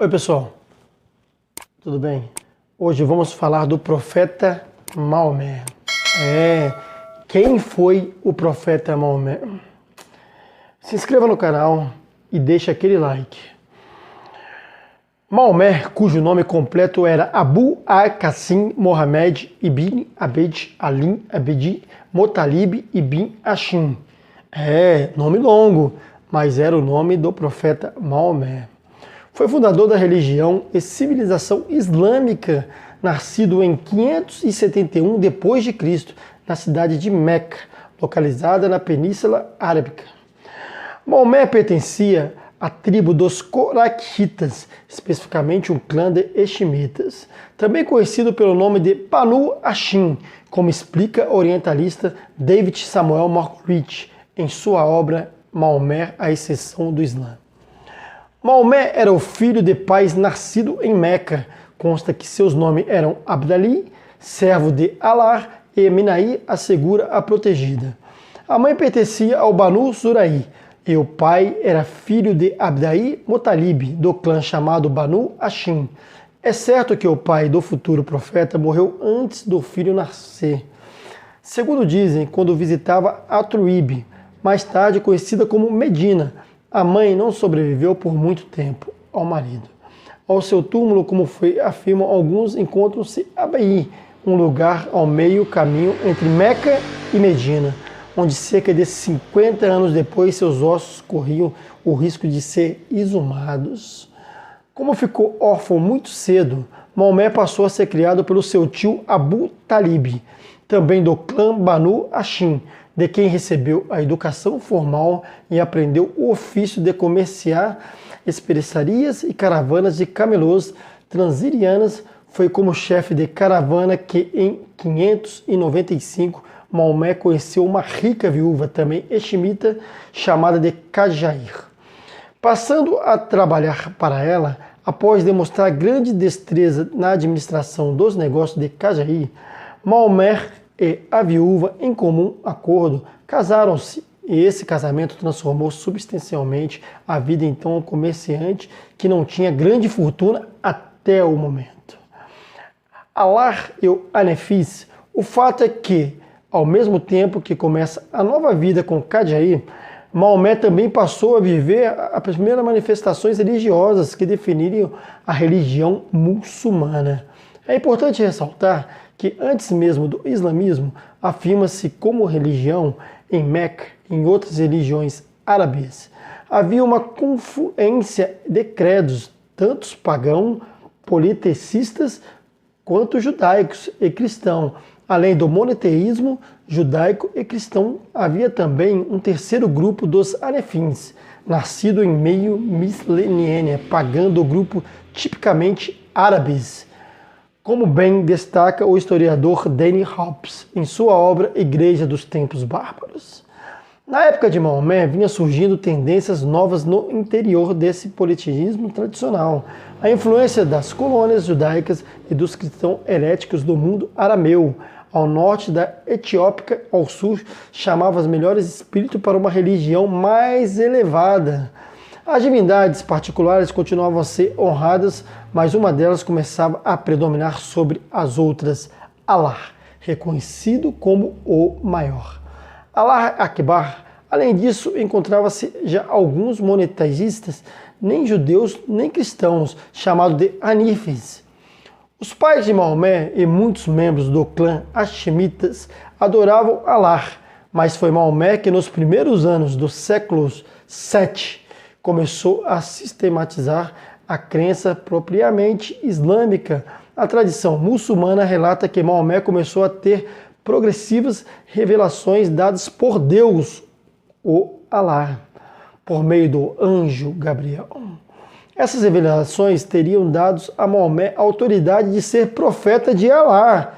Oi pessoal, tudo bem? Hoje vamos falar do profeta Maomé. Quem foi o profeta Maomé? Se inscreva no canal e deixe aquele like. Maomé, cujo nome completo era Abu al-Qasim Mohammed ibn Abd Ali Abdi Muttalib ibn Hashim. Nome longo, mas era o nome do profeta Maomé. Foi fundador da religião e civilização islâmica, nascido em 571 d.C., na cidade de Meca, localizada na Península Arábica. Maomé pertencia à tribo dos Coraquitas, especificamente um clã de Hashimitas, também conhecido pelo nome de Banu Hashim, como explica o orientalista David Samuel Morkowitz em sua obra Maomé, a exceção do Islã. Maomé era o filho de pais nascido em Meca. Consta que seus nomes eram Abdali, servo de Allah, e Minaí, a segura, a protegida. A mãe pertencia ao Banu Zurai, e o pai era filho de Abdai Muttalib, do clã chamado Banu Hashim. É certo que o pai do futuro profeta morreu antes do filho nascer. Segundo dizem, quando visitava Atruíbe, mais tarde conhecida como Medina, a mãe não sobreviveu por muito tempo ao marido. Ao seu túmulo, como afirmam alguns, encontram-se Abai, um lugar ao meio caminho entre Meca e Medina, onde cerca de 50 anos depois seus ossos corriam o risco de ser exumados. Como ficou órfão muito cedo, Maomé passou a ser criado pelo seu tio Abu Talib, também do clã Banu Hashim, de quem recebeu a educação formal e aprendeu o ofício de comerciar especiarias e caravanas de camelôs transirianas. Foi como chefe de caravana que, em 595, Maomé conheceu uma rica viúva, também hashimita, chamada de Qajair. Passando a trabalhar para ela, após demonstrar grande destreza na administração dos negócios de Qajair, Maomé e a viúva, em comum acordo, casaram-se, e esse casamento transformou substancialmente a vida então comerciante, que não tinha grande fortuna até o momento. Alar e o Anefis, o fato é que, ao mesmo tempo que começa a nova vida com Qajair, Maomé também passou a viver as primeiras manifestações religiosas que definiriam a religião muçulmana. É importante ressaltar que antes mesmo do islamismo, afirma-se como religião em Meca e em outras religiões árabes. Havia uma confluência de credos, tanto pagãos, politeístas, quanto judaicos e cristãos. Além do monoteísmo judaico e cristão, havia também um terceiro grupo dos Anefins, nascido em meio milênio, pagão do grupo tipicamente árabes, como bem destaca o historiador Danny Hobbes em sua obra Igreja dos Tempos Bárbaros. Na época de Maomé, vinha surgindo tendências novas no interior desse politeísmo tradicional. A influência das colônias judaicas e dos cristãos heréticos do mundo arameu, ao norte da Etiópia, ao sul, chamava os melhores espíritos para uma religião mais elevada. As divindades particulares continuavam a ser honradas, mas uma delas começava a predominar sobre as outras, Allah, reconhecido como o maior. Allah Akbar. Além disso, encontrava-se já alguns monoteístas, nem judeus nem cristãos, chamados de Hanifis. Os pais de Maomé e muitos membros do clã Hashimitas adoravam Allah, mas foi Maomé que nos primeiros anos do século VII começou a sistematizar a crença propriamente islâmica. A tradição muçulmana relata que Maomé começou a ter progressivas revelações dadas por Deus, o Allah, por meio do anjo Gabriel. Essas revelações teriam dado a Maomé a autoridade de ser profeta de Allah.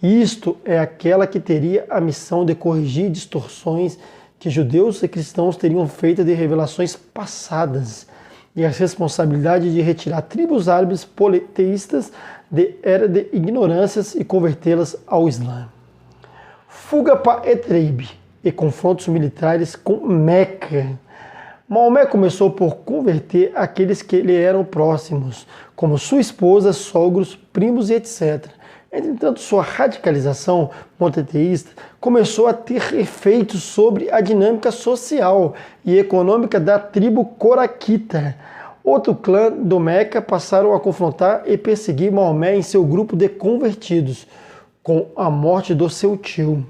Isto é aquela que teria a missão de corrigir distorções que judeus e cristãos teriam feito de revelações passadas, e a responsabilidade de retirar tribos árabes politeístas de era de ignorâncias e convertê-las ao Islã. Fuga para Etreib e confrontos militares com Meca. Maomé começou por converter aqueles que lhe eram próximos, como sua esposa, sogros, primos e etc. Entretanto, sua radicalização monoteísta começou a ter efeitos sobre a dinâmica social e econômica da tribo coraquita. Outro clã do Meca passaram a confrontar e perseguir Maomé em seu grupo de convertidos, com a morte do seu tio.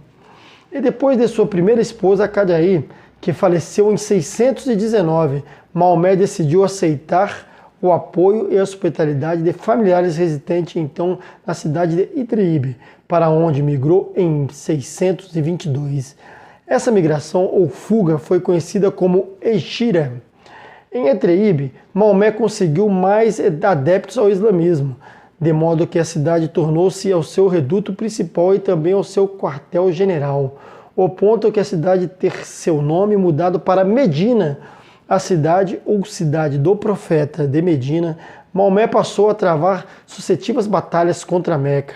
E depois de sua primeira esposa, Cadiaí, que faleceu em 619, Maomé decidiu aceitar o apoio e a hospitalidade de familiares residentes então na cidade de Idribe, para onde migrou em 622. Essa migração ou fuga foi conhecida como Eixira. Em Idribe, Maomé conseguiu mais adeptos ao islamismo, de modo que a cidade tornou-se ao seu reduto principal e também ao seu quartel-general, ao ponto que a cidade ter seu nome mudado para Medina, a cidade ou cidade do profeta de Medina. Maomé passou a travar sucessivas batalhas contra Meca.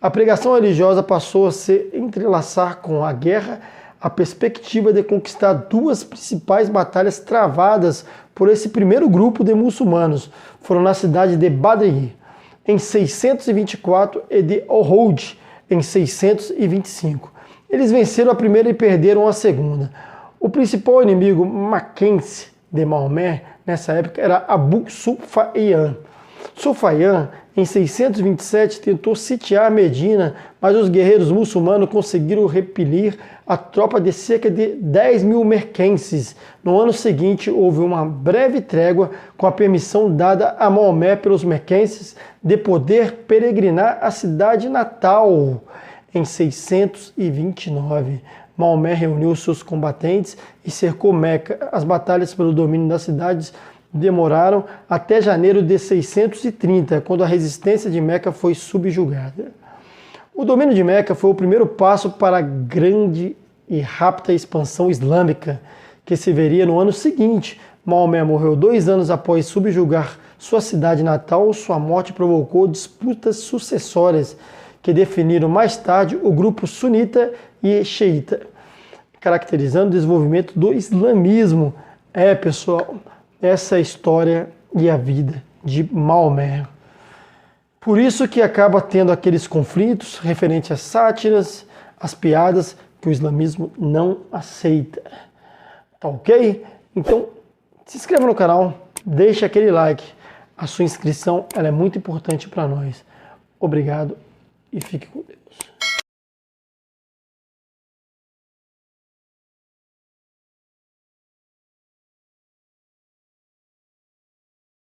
A pregação religiosa passou a se entrelaçar com a guerra, a perspectiva de conquistar duas principais batalhas travadas por esse primeiro grupo de muçulmanos foram na cidade de Badr, em 624, e de Uhud, em 625. Eles venceram a primeira e perderam a segunda. O principal inimigo maquense de Maomé nessa época era Abu Sufyan. Sufyan, em 627, tentou sitiar Medina, mas os guerreiros muçulmanos conseguiram repelir a tropa de cerca de 10 mil mequenses. No ano seguinte, houve uma breve trégua com a permissão dada a Maomé pelos mequenses de poder peregrinar à cidade natal. Em 629, Maomé reuniu seus combatentes e cercou Meca. As batalhas pelo domínio das cidades demoraram até janeiro de 630, quando a resistência de Meca foi subjugada. O domínio de Meca foi o primeiro passo para a grande e rápida expansão islâmica, que se veria no ano seguinte. Maomé morreu 2 anos após subjugar sua cidade natal. Sua morte provocou disputas sucessórias que definiram mais tarde o grupo sunita e xiita, caracterizando o desenvolvimento do islamismo. Pessoal, essa é a história e a vida de Maomé. Por isso que acaba tendo aqueles conflitos referentes às sátiras, às piadas, que o islamismo não aceita. Tá ok? Então, se inscreva no canal, deixe aquele like. A sua inscrição ela é muito importante para nós. Obrigado e fique com Deus.